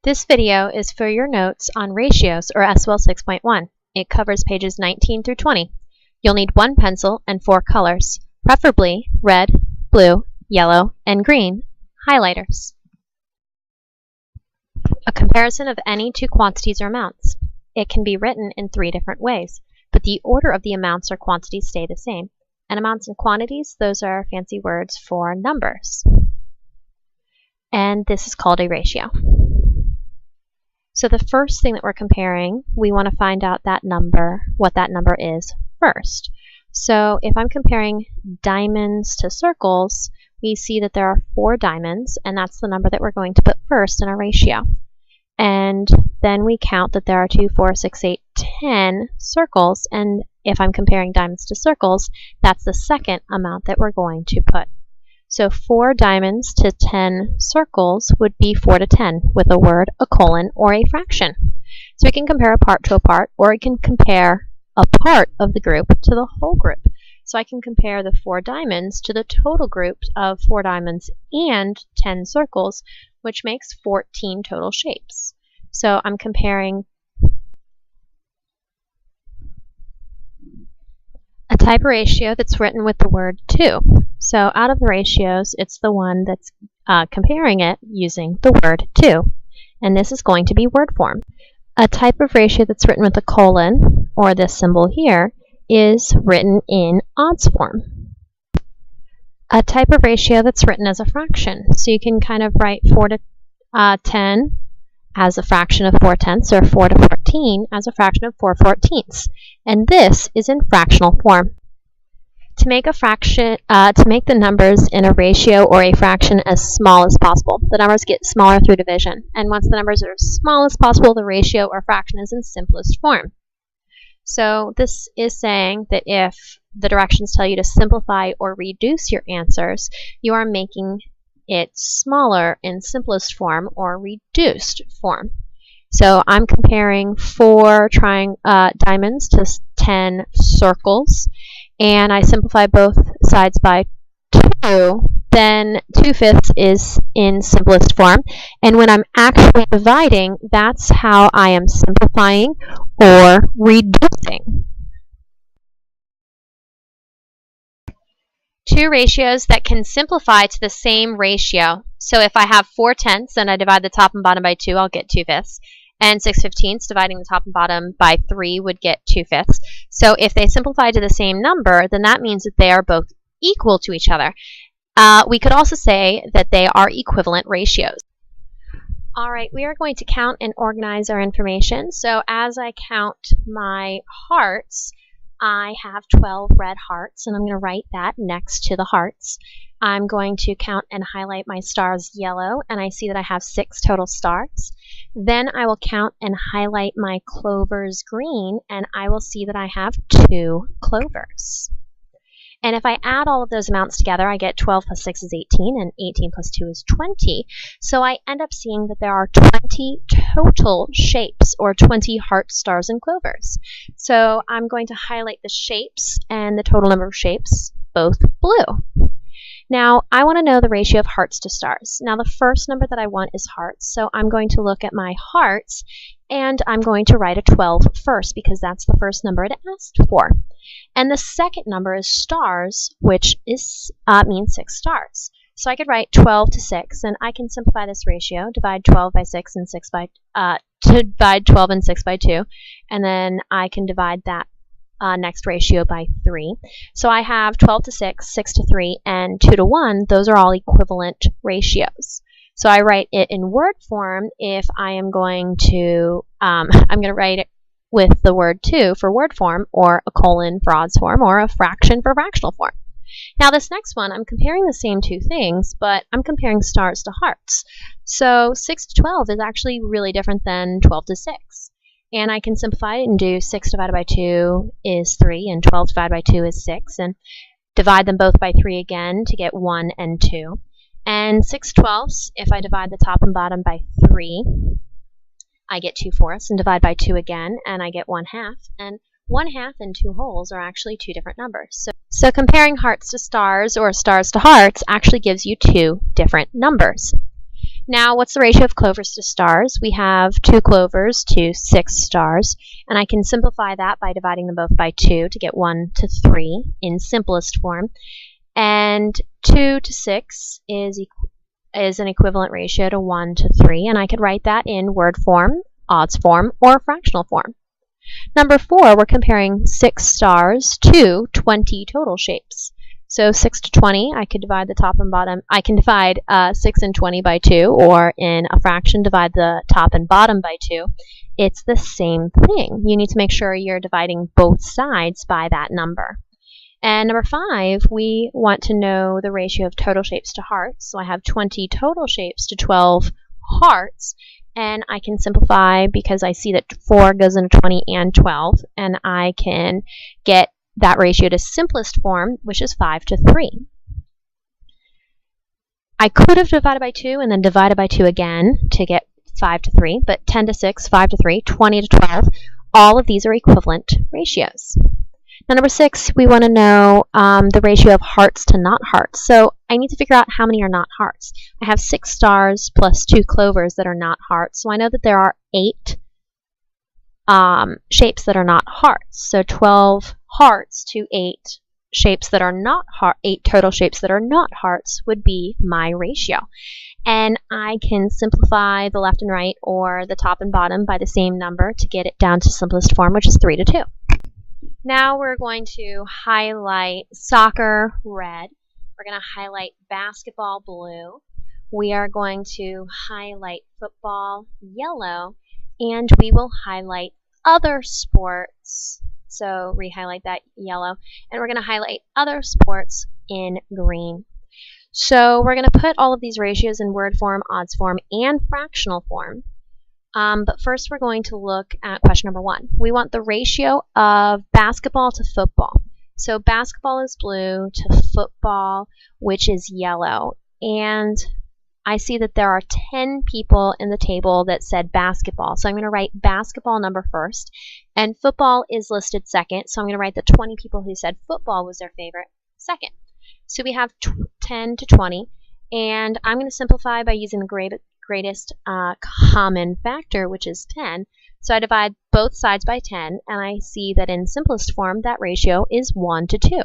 This video is for your notes on ratios or SOL 6.1. It covers pages 19 through 20. You'll need one pencil and 4 colors, preferably red, blue, yellow, and green highlighters. A comparison of any two quantities or amounts. It can be written in 3 different ways, but the order of the amounts or quantities stay the same. And amounts and quantities, those are fancy words for numbers. And this is called a ratio. So the first thing that we're comparing, we want to find out that number, what that number is first. So if I'm comparing diamonds to circles, we see that there are 4 diamonds, and that's the number that we're going to put first in our ratio. And then we count that there are 2, 4, 6, 8, 10 circles, and if I'm comparing diamonds to circles, that's the second amount that we're going to put. So 4 diamonds to 10 circles would be 4 to 10 with a word, a colon, or a fraction. So we can compare a part to a part, or we can compare a part of the group to the whole group. So I can compare the 4 diamonds to the total group of 4 diamonds and 10 circles, which makes 14 total shapes. So I'm comparing a type of ratio that's written with the word to. So out of the ratios, it's the one that's comparing it using the word to. And this is going to be word form. A type of ratio that's written with a colon, or this symbol here, is written in odds form. A type of ratio that's written as a fraction. So you can kind of write 4 to 10 as a fraction of 4/10, or 4 to 14 as a fraction of 4/14. And this is in fractional form. To make a fraction, to make the numbers in a ratio or a fraction as small as possible, the numbers get smaller through division. And once the numbers are as small as possible, the ratio or fraction is in simplest form. So this is saying that if the directions tell you to simplify or reduce your answers, you are making it smaller in simplest form or reduced form. So I'm comparing 4 diamonds to 10 circles, and I simplify both sides by 2, then 2/5 is in simplest form. And when I'm actually dividing, that's how I am simplifying or reducing. 2 ratios that can simplify to the same ratio. So if I have 4/10 and I divide the top and bottom by 2, I'll get 2/5. And 6/15 dividing the top and bottom by 3 would get 2/5. So if they simplify to the same number, then that means that they are both equal to each other. We could also say that they are equivalent ratios. All right, we are going to count and organize our information. So as I count my hearts, I have 12 red hearts, and I'm going to write that next to the hearts. I'm going to count and highlight my stars yellow, and I see that I have 6 total stars. Then I will count and highlight my clovers green, and I will see that I have 2 clovers. And if I add all of those amounts together, I get 12 plus 6 is 18, and 18 plus 2 is 20. So I end up seeing that there are 20 total shapes, or 20 heart, stars, and clovers. So I'm going to highlight the shapes and the total number of shapes, both blue. Now, I want to know the ratio of hearts to stars. Now, the first number that I want is hearts, so I'm going to look at my hearts, and I'm going to write a 12 first, because that's the first number it asked for. And the second number is stars, which is means 6 stars. So I could write 12 to 6, and I can simplify this ratio, divide 12 by 6 and divide 12 and 6 by 2, and then I can divide that next ratio by 3. So I have 12 to 6, 6 to 3, and 2 to 1. Those are all equivalent ratios. So I write it in word form if I am going to, I'm going to write it with the word to for word form, or a colon for odds form, or a fraction for fractional form. Now this next one, I'm comparing the same 2 things, but I'm comparing stars to hearts. So 6 to 12 is actually really different than 12 to 6. And I can simplify it and do 6 divided by 2 is 3, and 12 divided by 2 is 6, and divide them both by 3 again to get 1 and 2. And 6/12, if I divide the top and bottom by 3, I get 2/4, and divide by 2 again, and I get 1/2. And 1/2 and 2 wholes are actually 2 different numbers. So comparing hearts to stars, or stars to hearts, actually gives you 2 different numbers. Now, what's the ratio of clovers to stars? We have 2 clovers to 6 stars, and I can simplify that by dividing them both by 2 to get 1 to 3 in simplest form. And 2 to 6 is an equivalent ratio to 1 to 3, and I could write that in word form, odds form, or fractional form. Number 4, we're comparing 6 stars to 20 total shapes. So 6 to 20, I could divide the top and bottom. I can divide 6 and 20 by 2, or in a fraction, divide the top and bottom by 2. It's the same thing. You need to make sure you're dividing both sides by that number. And number 5, we want to know the ratio of total shapes to hearts. So I have 20 total shapes to 12 hearts. And I can simplify because I see that 4 goes into 20 and 12. And I can get that ratio to simplest form, which is 5 to 3. I could have divided by 2 and then divided by 2 again to get 5 to 3, but 10 to 6, 5 to 3, 20 to 12, all of these are equivalent ratios. Now, number 6, we want to know the ratio of hearts to not hearts. So I need to figure out how many are not hearts. I have 6 stars plus 2 clovers that are not hearts, so I know that there are 8 shapes that are not hearts. So 12 hearts to 8 shapes that are not 8 total shapes that are not hearts would be my ratio. And I can simplify the left and right or the top and bottom by the same number to get it down to simplest form, which is 3 to 2. Now we're going to highlight soccer red. We're going to highlight basketball blue. We are going to highlight football yellow, and we will highlight other sports. So re-highlight that yellow, and we're going to highlight other sports in green. So we're going to put all of these ratios in word form, odds form, and fractional form. But first we're going to look at question number 1. We want the ratio of basketball to football. So basketball is blue to football, which is yellow. And I see that there are 10 people in the table that said basketball. So I'm going to write basketball number first. And football is listed second. So I'm going to write the 20 people who said football was their favorite second. So we have 10 to 20. And I'm going to simplify by using the greatest common factor, which is 10. So I divide both sides by 10, and I see that in simplest form, that ratio is 1 to 2.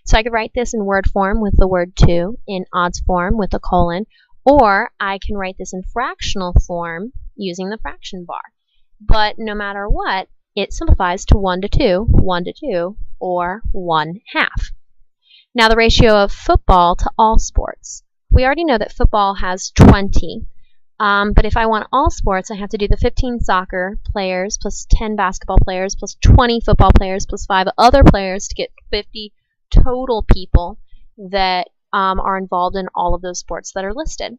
So I could write this in word form with the word 2, in odds form with a colon, or I can write this in fractional form using the fraction bar. But no matter what, it simplifies to 1 to 2, 1 to 2, or 1/2. Now the ratio of football to all sports. We already know that football has 20. But if I want all sports, I have to do the 15 soccer players plus 10 basketball players plus 20 football players plus 5 other players to get 50 total people that are involved in all of those sports that are listed.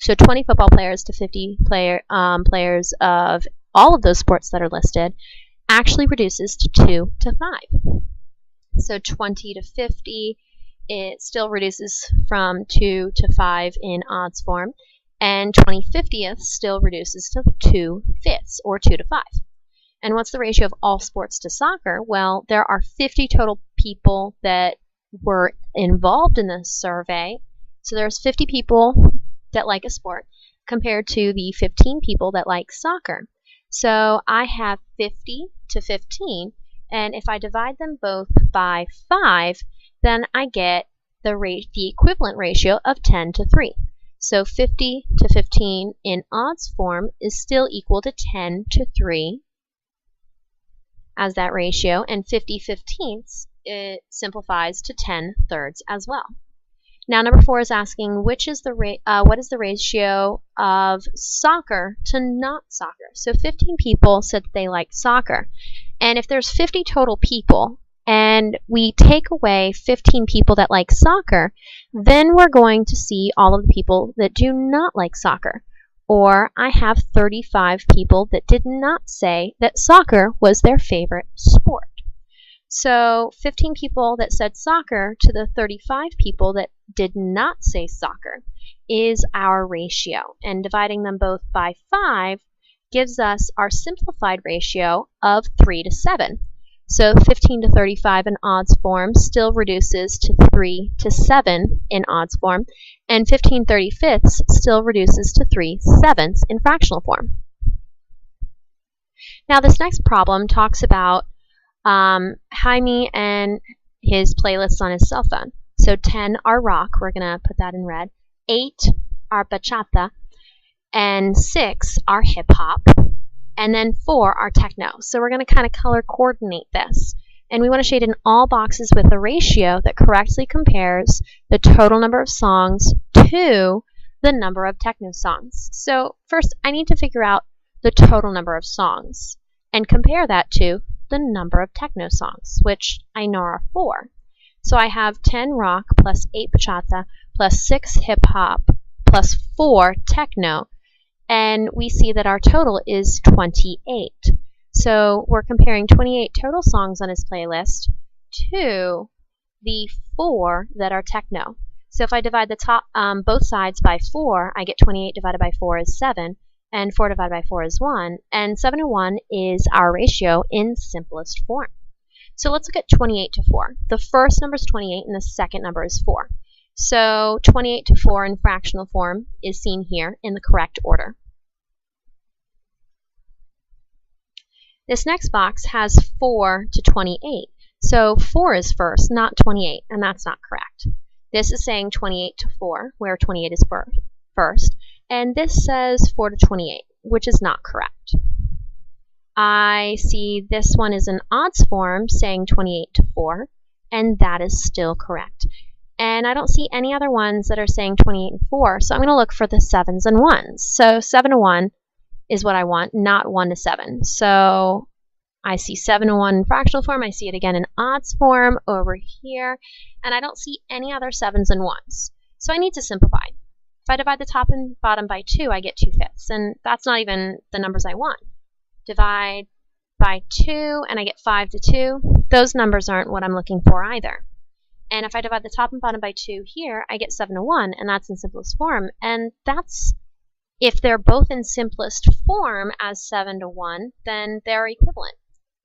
So 20 football players to 50 players of all of those sports that are listed actually reduces to 2 to 5. So 20 to 50, it still reduces from 2 to 5 in odds form. And 20/50 still reduces to 2/5, or 2 to 5. And what's the ratio of all sports to soccer? Well, there are 50 total people that were involved in this survey. So there's 50 people that like a sport compared to the 15 people that like soccer. So I have 50 to 15, and if I divide them both by 5, then I get the equivalent ratio of 10 to 3. So 50 to 15 in odds form is still equal to 10 to 3 as that ratio, and 50/15 it simplifies to 10/3 as well. Now number 4 is asking what is the ratio of soccer to not soccer. So 15 people said that they like soccer, and if there's 50 total people and we take away 15 people that like soccer, then we're going to see all of the people that do not like soccer. Or I have 35 people that did not say that soccer was their favorite sport. So 15 people that said soccer to the 35 people that did not say soccer is our ratio. And dividing them both by 5 gives us our simplified ratio of 3 to 7. So 15 to 35 in odds form still reduces to 3 to 7 in odds form, and 15 35ths still reduces to 3 sevenths in fractional form. Now this next problem talks about Jaime and his playlists on his cell phone. So 10 are rock, we're going to put that in red, 8 are bachata, and 6 are hip hop, and then 4 are techno. So we're going to kind of color coordinate this. And we want to shade in all boxes with a ratio that correctly compares the total number of songs to the number of techno songs. So first, I need to figure out the total number of songs and compare that to the number of techno songs, which I know are 4. So I have 10 rock plus 8 bachata plus 6 hip hop plus 4 techno, and we see that our total is 28. So we're comparing 28 total songs on his playlist to the 4 that are techno. So if I divide the both sides by 4, I get 28 divided by 4 is 7, and 4 divided by 4 is 1, and 7 to 1 is our ratio in simplest form. So let's look at 28 to 4. The first number is 28 and the second number is 4. So 28 to 4 in fractional form is seen here in the correct order. This next box has 4 to 28. So 4 is first, not 28, and that's not correct. This is saying 28 to 4, where 28 is first. And this says 4 to 28, which is not correct. I see this one is in odds form saying 28 to 4, and that is still correct. And I don't see any other ones that are saying 28 and 4, so I'm going to look for the 7s and 1s. So 7 to 1 is what I want, not 1 to 7. So I see 7 to 1 in fractional form. I see it again in odds form over here, and I don't see any other 7s and 1s. So I need to simplify. If I divide the top and bottom by 2, I get 2/5, and that's not even the numbers I want. Divide by 2, and I get 5 to 2. Those numbers aren't what I'm looking for either. And if I divide the top and bottom by 2 here, I get 7 to 1, and that's in simplest form. And that's, if they're both in simplest form as 7 to 1, then they're equivalent.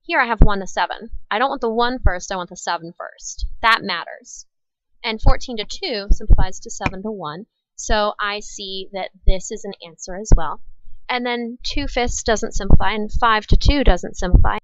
Here I have 1 to 7. I don't want the 1 first, I want the 7 first. That matters. And 14 to 2 simplifies to 7 to 1. So I see that this is an answer as well. And then 2/5 doesn't simplify, and 5 to 2 doesn't simplify.